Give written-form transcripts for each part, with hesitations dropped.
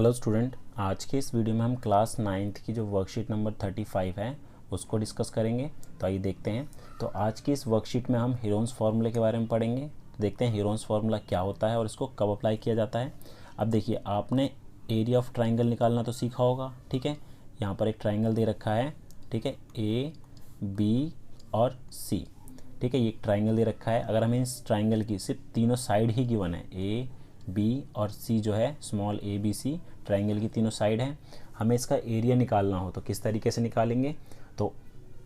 Hello student, आज के इस वीडियो में हम क्लास 9th की जो वर्कशीट नंबर 35 है उसको डिस्कस करेंगे। तो आइए देखते हैं। तो आज की इस वर्कशीट में हम हीरोन्स फार्मूले के बारे में पढ़ेंगे। तो देखते हैं हीरोन्स फार्मूला क्या होता है और इसको कब अप्लाई किया जाता है। अब देखिए, आपने एरिया ऑफ ट्राइंगल निकालना तो सीखा होगा, ठीक है। यहाँ पर एक ट्राइंगल दे रखा है, ठीक है, ए बी और सी, ठीक है। ये एक ट्राइंगल दे रखा है। अगर हमें इस ट्राइंगल की सिर्फ तीनों साइड ही गिवन है, ए बी और सी जो है small A B C, triangle की तीनों साइड हैं, हमें इसका एरिया निकालना हो तो किस तरीके से निकालेंगे। तो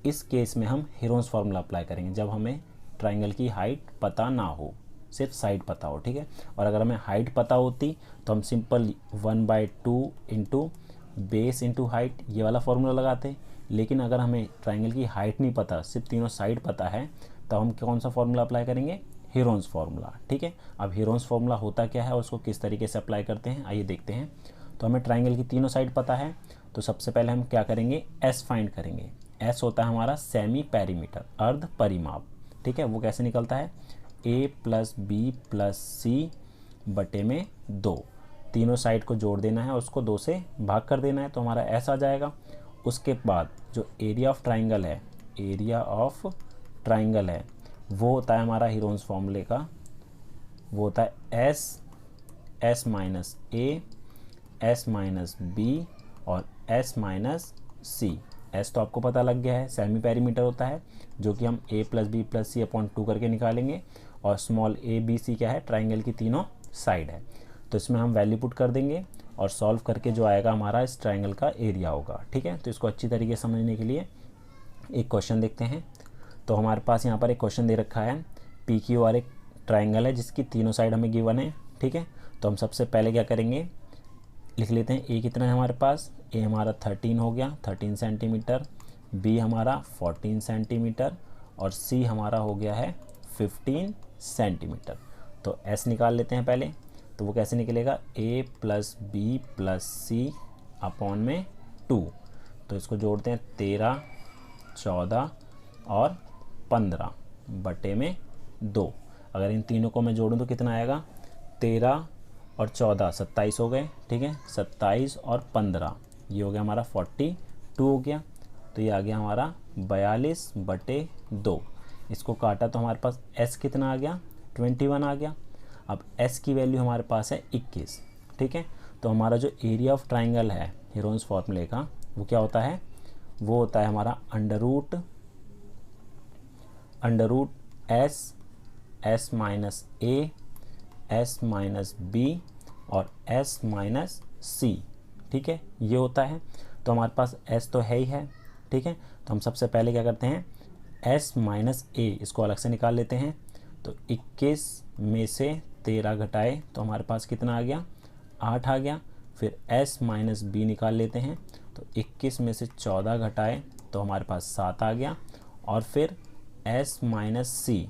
इस केस में हम हीरोन्स फार्मूला अप्लाई करेंगे जब हमें ट्राइंगल की हाइट पता ना हो, सिर्फ साइड पता हो, ठीक है। और अगर हमें हाइट पता होती तो हम simple 1/2 into base into height ये वाला फार्मूला लगाते। लेकिन अगर हमें ट्राइंगल की हाइट नहीं पता, सिर्फ तीनों साइड पता है, तो हम कौन सा फार्मूला अप्लाई करेंगे, हीरोन्स फार्मूला, ठीक है। अब हीरोन्स फार्मूला होता क्या है और उसको किस तरीके से अप्लाई करते हैं, आइए देखते हैं। तो हमें ट्राइंगल की तीनों साइड पता है, तो सबसे पहले हम क्या करेंगे, एस फाइंड करेंगे। एस होता है हमारा सेमी पेरीमीटर, अर्ध परिमाप, ठीक है। वो कैसे निकलता है, ए प्लस बी प्लस सी बटे में 2, तीनों साइड को जोड़ देना है और उसको 2 से भाग कर देना है, तो हमारा एस आ जाएगा। उसके बाद जो एरिया ऑफ ट्राइंगल है, एरिया ऑफ ट्राइंगल है वो होता है हमारा हीरोन्स फार्मूले का, वो होता है S minus A, S minus B और एस माइनस सी। एस तो आपको पता लग गया है, सेमी पेरीमीटर होता है, जो कि हम ए प्लस बी प्लस सी अपॉन 2 करके निकालेंगे। और स्मॉल ए बी सी क्या है, ट्राइंगल की तीनों साइड है। तो इसमें हम वैल्यू पुट कर देंगे और सॉल्व करके जो आएगा हमारा इस ट्राइंगल का एरिया होगा, ठीक है। तो इसको अच्छी तरीके से समझने के लिए एक क्वेश्चन देखते हैं। तो हमारे पास यहाँ पर एक क्वेश्चन दे रखा है, पी क्यू आर एक ट्राइंगल है जिसकी तीनों साइड हमें गिवन है, ठीक है। तो हम सबसे पहले क्या करेंगे, लिख लेते हैं ए कितना है हमारे पास, ए हमारा 13 हो गया, 13 सेंटीमीटर, बी हमारा 14 सेंटीमीटर और सी हमारा हो गया है 15 सेंटीमीटर। तो एस निकाल लेते हैं पहले। तो वो कैसे निकलेगा, ए प्लस बी प्लस सी अपॉन में 2। तो इसको जोड़ते हैं 13, 14 और 15 बटे में 2। अगर इन तीनों को मैं जोड़ूं तो कितना आएगा, 13 और 14 27 हो गए, ठीक है। 27 और 15 ये हो गया हमारा 42 हो गया। तो ये आ गया हमारा 42 बटे 2। इसको काटा तो हमारे पास एस कितना आ गया, 21 आ गया। अब एस की वैल्यू हमारे पास है 21, ठीक है। तो हमारा जो एरिया ऑफ ट्राइंगल है हीरोन्स फार्मूले का, वो क्या होता है, वो होता है हमारा under root S minus A, S minus B और एस माइनस सी, ठीक है, ये होता है। तो हमारे पास एस तो है ही है, ठीक है। तो हम सबसे पहले क्या करते हैं, एस माइनस ए इसको अलग से निकाल लेते हैं। तो 21 में से 13 घटाए तो हमारे पास कितना आ गया, 8 आ गया। फिर एस माइनस बी निकाल लेते हैं। तो 21 में से 14 घटाए तो हमारे पास 7 आ गया। और फिर एस माइनस सी,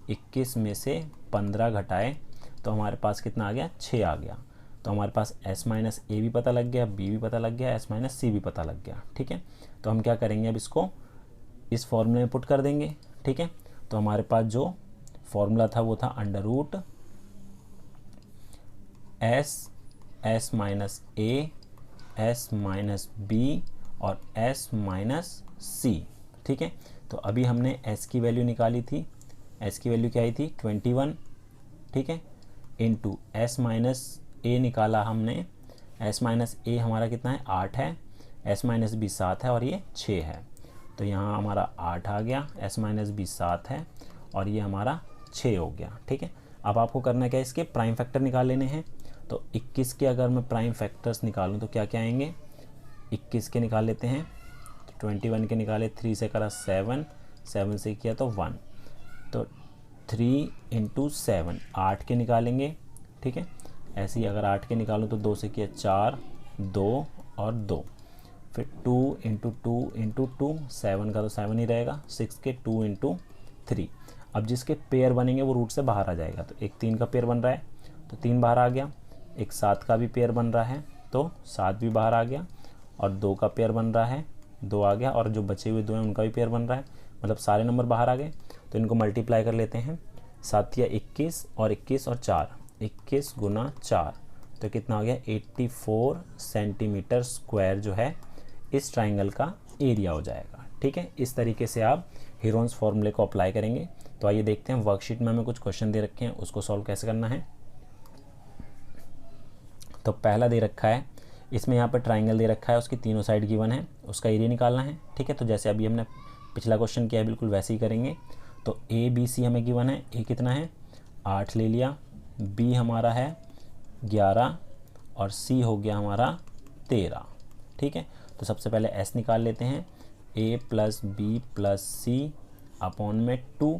21 में से 15 घटाए तो हमारे पास कितना आ गया, 6 आ गया। तो हमारे पास एस माइनस ए भी पता लग गया, बी भी पता लग गया, एस माइनस सी भी पता लग गया, ठीक है। तो हम क्या करेंगे, अब इसको इस फॉर्मूले में पुट कर देंगे, ठीक है। तो हमारे पास जो फॉर्मूला था वो था under root S minus A, S minus B और एस माइनस सी, ठीक है। तो अभी हमने एस की वैल्यू निकाली थी, एस की वैल्यू क्या आई थी 21, ठीक है, इंटू एस माइनस ए निकाला हमने। एस माइनस ए हमारा कितना है, 8 है, एस माइनस बी 7 है और ये 6 है। तो यहाँ हमारा 8 आ गया, एस माइनस बी 7 है और ये हमारा 6 हो गया, ठीक है। अब आपको करना क्या है, इसके प्राइम फैक्टर निकाल लेने हैं। तो 21 के अगर मैं प्राइम फैक्टर्स निकालूँ तो क्या क्या आएंगे, 21 के निकाल लेते हैं। तो 21 के निकाले, 3 से करा 7, 7 से किया तो 1, तो 3 इंटू 7 8 के निकालेंगे, ठीक है। ऐसे ही अगर 8 के निकालूँ तो 2 से किया 4, 2 और 2, फिर 2 इंटू 2 इंटू 2, 7 का तो 7 ही रहेगा, 6 के 2 इंटू 3। अब जिसके पेयर बनेंगे वो रूट से बाहर आ जाएगा। तो एक 3 का पेयर बन रहा है तो 3 बाहर आ गया, एक 7 का भी पेयर बन रहा है तो 7 भी बाहर आ गया, और 2 का पेयर बन रहा है 2 आ गया, और जो बचे हुए 2 हैं उनका भी पेयर बन रहा है, मतलब सारे नंबर बाहर आ गए। तो इनको मल्टीप्लाई कर लेते हैं, 7 या 21 और 21 और 4, 21 गुना 4 तो कितना हो गया 84 सेंटीमीटर स्क्वायर जो है इस ट्राइंगल का एरिया हो जाएगा। ठीक है, इस तरीके से आप हीरोन्स फॉर्मूले को अप्लाई करेंगे। तो आइए देखते हैं वर्कशीट में हमें कुछ क्वेश्चन दे रखे हैं, उसको सॉल्व कैसे करना है। तो पहला दे रखा है, इसमें यहाँ पर ट्राइंगल दे रखा है, उसकी तीनों साइड गिवन है, उसका एरिया निकालना है। ठीक है, तो जैसे अभी हमने पिछला क्वेश्चन किया है बिल्कुल वैसे ही करेंगे। तो ए बी सी हमें गिवन है, ए कितना है 8 ले लिया, बी हमारा है 11 और सी हो गया हमारा 13। ठीक है, तो सबसे पहले एस निकाल लेते हैं, ए प्लस बी प्लस सी अपॉन में 2,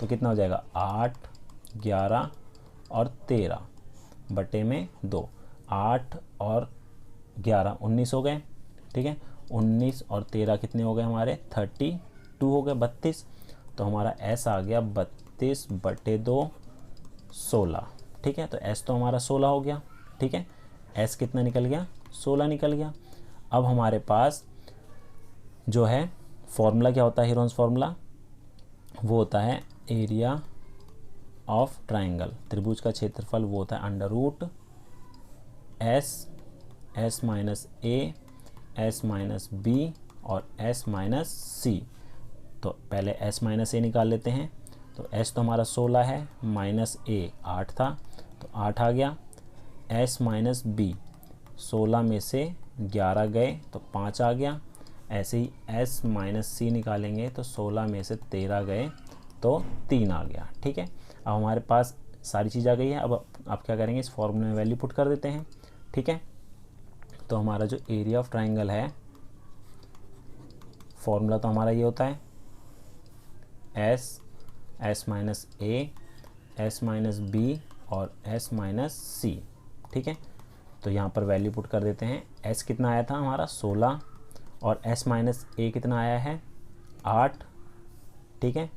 तो कितना हो जाएगा 8 11 और 13 बटे में 2, 8 और 11 19 हो गए। ठीक है, 19 और 13 कितने हो गए हमारे 32 हो गए, 32। तो हमारा एस आ गया 32 बटे 2 16। ठीक है, तो एस तो हमारा 16 हो गया। ठीक है, एस कितना निकल गया 16 निकल गया। अब हमारे पास जो है फॉर्मूला क्या होता है, हीरोन्स फॉर्मूला वो होता है एरिया ऑफ ट्राइंगल, त्रिभुज का क्षेत्रफल वो होता है under root S minus A S minus B और एस माइनस सी। तो पहले एस माइनस ए निकाल लेते हैं। तो एस तो हमारा 16 है, माइनस ए 8 था तो 8 आ गया। एस माइनस बी 16 में से 11 गए तो 5 आ गया। ऐसे ही एस माइनस सी निकालेंगे तो 16 में से 13 गए तो 3 आ गया। ठीक है, अब हमारे पास सारी चीज़ आ गई है। अब आप क्या करेंगे, इस फॉर्मूले में वैल्यू पुट कर देते हैं। ठीक है, तो हमारा जो एरिया ऑफ ट्राइंगल है फॉर्मूला तो हमारा ये होता है S minus A S minus B और एस माइनस सी। ठीक है, तो यहाँ पर वैल्यू पुट कर देते हैं। एस कितना आया था हमारा 16 और एस माइनस ए कितना आया है 8। ठीक है,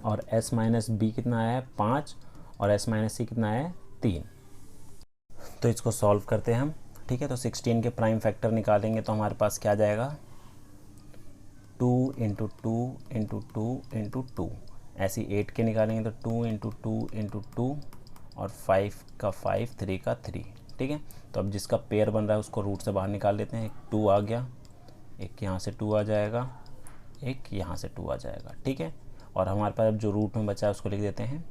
और एस माइनस बी कितना आया है 5 और एस माइनस सी कितना आया है 3। तो इसको सॉल्व करते हैं हम। ठीक है, तो 16 के प्राइम फैक्टर निकालेंगे तो हमारे पास क्या जाएगा 2 इंटू 2 इंटू 2 इंटू 2। ऐसे 8 के निकालेंगे तो 2 इंटू 2 इंटू 2 और 5 का 5 3 का 3। ठीक है, तो अब जिसका पेयर बन रहा है उसको रूट से बाहर निकाल लेते हैं। एक 2 आ गया, एक यहाँ से 2 आ जाएगा, एक यहाँ से 2 आ जाएगा। ठीक है, और हमारे पास अब जो रूट में बचा है उसको लिख देते हैं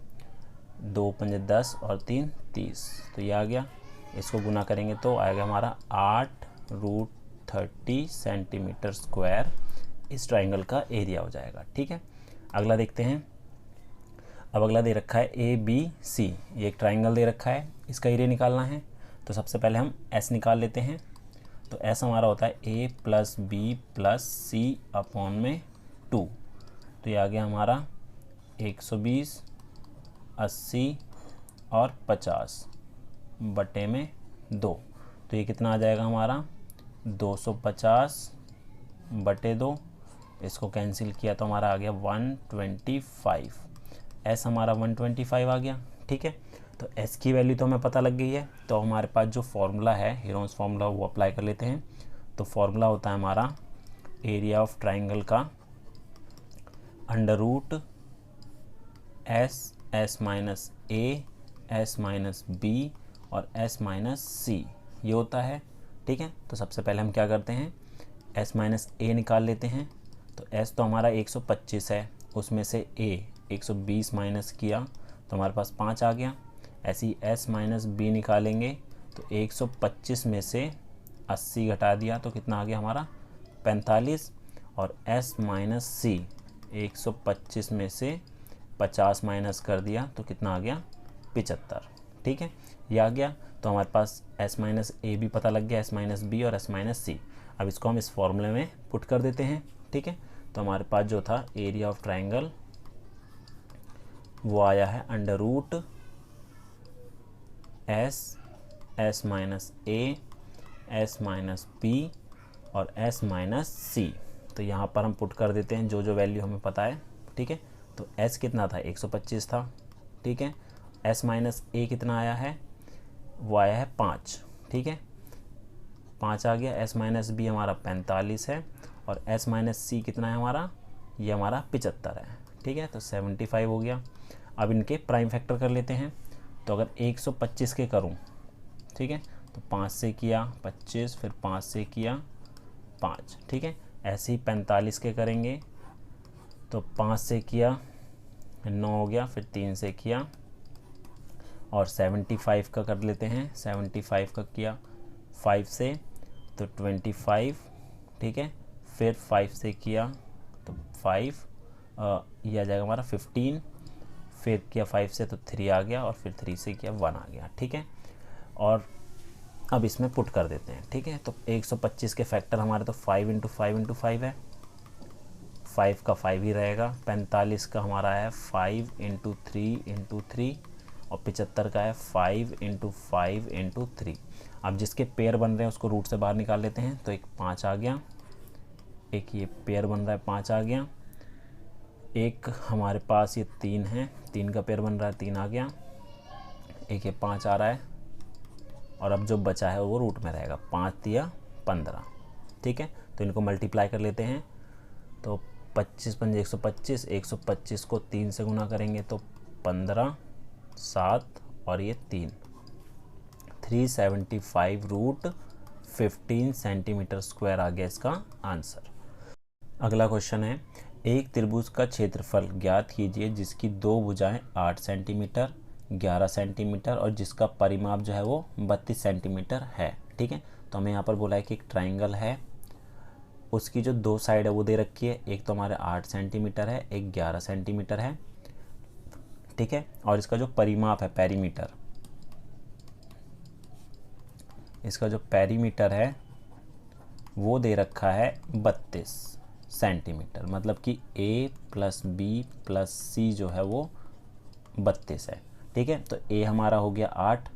2 पंजे 10 और 3 30। तो ये आ गया, इसको गुना करेंगे तो आएगा हमारा 8√30 सेंटीमीटर स्क्वायर इस ट्राइंगल का एरिया हो जाएगा। ठीक है, अगला देखते हैं। अब अगला दे रखा है ए बी सी, ये एक ट्राइंगल दे रखा है, इसका एरिया निकालना है। तो सबसे पहले हम एस निकाल लेते हैं। तो एस हमारा होता है ए प्लस बी प्लस सी अपॉन में 2। तो ये आ गया हमारा 120 80 और 50 बटे में 2। तो ये कितना आ जाएगा हमारा 250 बटे 2। इसको कैंसिल किया तो हमारा आ गया 125। एस हमारा 125 आ गया। ठीक है, तो एस की वैल्यू तो हमें पता लग गई है। तो हमारे पास जो फॉर्मूला है हीरोन्स फॉर्मूला वो अप्लाई कर लेते हैं। तो फॉर्मूला होता है हमारा एरिया ऑफ ट्राइंगल का under root S minus A S minus B और एस माइनस सी, ये होता है। ठीक है, तो सबसे पहले हम क्या करते हैं एस माइनस ए निकाल लेते हैं। तो एस तो हमारा 125 है, उसमें से ए 120 माइनस किया तो हमारे पास 5 आ गया। ऐसे ही एस माइनस बी निकालेंगे तो 125 में से 80 घटा दिया तो कितना आ गया हमारा 45। और एस माइनस सी 125 में से 50 माइनस कर दिया तो कितना आ गया 75। ठीक है, ये आ गया। तो हमारे पास एस माइनस ए भी पता लग गया, एस माइनस बी और एस माइनस सी। अब इसको हम इस फॉर्मूले में पुट कर देते हैं। ठीक है, तो हमारे पास जो था एरिया ऑफ ट्राइंगल वो आया है under root S minus A S minus B और एस माइनस सी। तो यहाँ पर हम पुट कर देते हैं जो जो वैल्यू हमें पता है। ठीक है, तो एस कितना था 125 था। ठीक है, एस माइनस ए कितना आया है वो आया है 5। ठीक है, 5 आ गया। एस माइनस बी हमारा 45 है और एस माइनस सी कितना है हमारा, ये हमारा 75 है। ठीक है, तो 75 हो गया। अब इनके प्राइम फैक्टर कर लेते हैं। तो अगर 125 के करूं, ठीक है, तो 5 से किया 25, फिर 5 से किया 5, ठीक है। ऐसे ही 45 के करेंगे तो 5 से किया 9 हो गया, फिर 3 से किया, और 75 का कर लेते हैं, 75 का किया 5 से तो 25, ठीक है, फिर 5 से किया तो 5, ये आ जाएगा हमारा 15, फिर किया 5 से तो 3 आ गया, और फिर 3 से किया 1 आ गया, ठीक है। और अब इसमें पुट कर देते हैं, ठीक है। तो 125 के फैक्टर हमारे तो 5 इंटू 5 इंटू 5 है, 5 का 5 ही रहेगा। 45 का हमारा है 5 इंटू 3 इंटू 3, और 75 का है 5 इंटू 5 इंटू 3। अब जिसके पेयर बन रहे हैं उसको रूट से बाहर निकाल लेते हैं, तो एक 5 आ गया, एक ये पेयर बन रहा है 5 आ गया, एक हमारे पास ये 3 है, 3 का पेयर बन रहा है 3 आ गया, एक ये 5 आ रहा है, और अब जो बचा है वो रूट में रहेगा, 5 या 15, ठीक है। तो इनको मल्टीप्लाई कर लेते हैं, तो 25 पंजे 125, 125 को 3 से गुना करेंगे तो 15, 7 और ये 3, 375 रूट 15 सेंटीमीटर स्क्वायर आ गया इसका आंसर। अगला क्वेश्चन है, एक त्रिभुज का क्षेत्रफल ज्ञात कीजिए जिसकी दो भुजाएं 8 सेंटीमीटर, 11 सेंटीमीटर और जिसका परिमाप जो है वो 32 सेंटीमीटर है, ठीक है। तो हमें यहाँ पर बोला है कि एक ट्राइंगल है, उसकी जो दो साइड है वो दे रखी है, एक तो हमारे 8 सेंटीमीटर है, एक 11 सेंटीमीटर है, ठीक है। और इसका जो परिमाप है पेरीमीटर, इसका जो पेरीमीटर है वो दे रखा है 32 सेंटीमीटर, मतलब कि A प्लस बी प्लस सी जो है वो 32 है, ठीक है। तो A हमारा हो गया 8,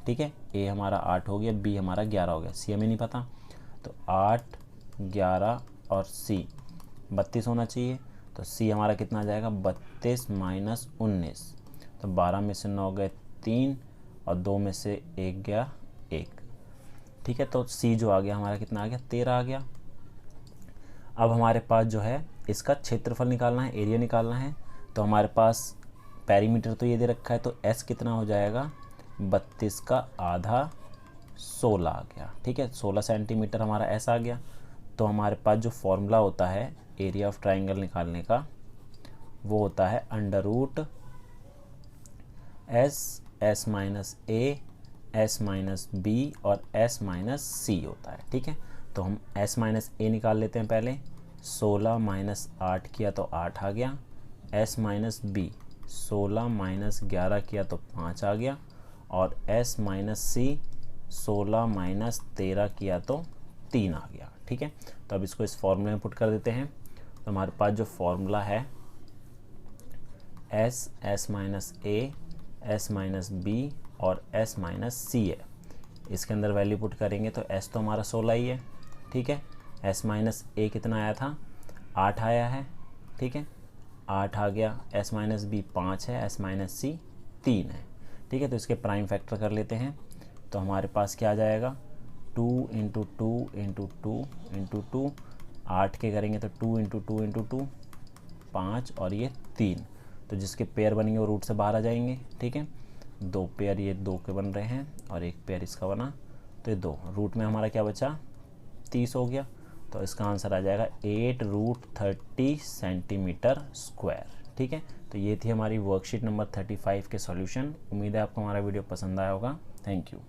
ठीक है, A हमारा 8 हो गया, B हमारा 11 हो गया, C हमें नहीं पता, तो 8, 11 और C 32 होना चाहिए। तो C हमारा कितना आ जाएगा, 32 माइनस 19, तो 12 में से 9 गए 3 और 2 में से 1 गया 1, ठीक है। तो C जो आ गया हमारा कितना आ गया, 13 आ गया। अब हमारे पास जो है इसका क्षेत्रफल निकालना है, एरिया निकालना है, तो हमारे पास पेरीमीटर तो ये दे रखा है, तो S कितना हो जाएगा, 32 का आधा 16 आ गया, ठीक है। 16 सेंटीमीटर हमारा S आ गया। तो हमारे पास जो फॉर्मूला होता है एरिया ऑफ ट्राइंगल निकालने का वो होता है under root S minus A, S minus B और S माइनस सी होता है, ठीक है। तो हम S माइनस A निकाल लेते हैं पहले, 16 माइनस 8 किया तो 8 आ गया, S माइनस बी 16 माइनस 11 किया तो 5 आ गया, और S माइनस सी 16 माइनस 13 किया तो 3 आ गया, ठीक है। तो अब इसको इस फॉर्मूले में पुट कर देते हैं, तो हमारे पास जो फॉर्मूला है S minus A, S minus B और S माइनस सी है, इसके अंदर वैल्यू पुट करेंगे तो S तो हमारा 16 ही है, ठीक है। S माइनस A कितना आया था, 8 आया है, ठीक है, 8 आ गया। S माइनस बी 5 है, S माइनस सी 3 है, ठीक है। तो इसके प्राइम फैक्टर कर लेते हैं, तो हमारे पास क्या आ जाएगा, 2 इंटू 2 इंटू 2 इंटू 2, 8 के करेंगे तो 2 इंटू 2 इंटू 2 5 और ये 3, तो जिसके पेयर बनेंगे वो रूट से बाहर आ जाएंगे, ठीक है। 2 पेयर ये 2 के बन रहे हैं और एक पेयर इसका बना, तो ये 2 रूट में हमारा क्या बचा, 30 हो गया। तो इसका आंसर आ जाएगा 8 रूट 30 सेंटीमीटर स्क्वायर, ठीक है। तो ये थी हमारी वर्कशीट नंबर 35 के सॉल्यूशन। उम्मीद है आपको हमारा वीडियो पसंद आया होगा। Thank you.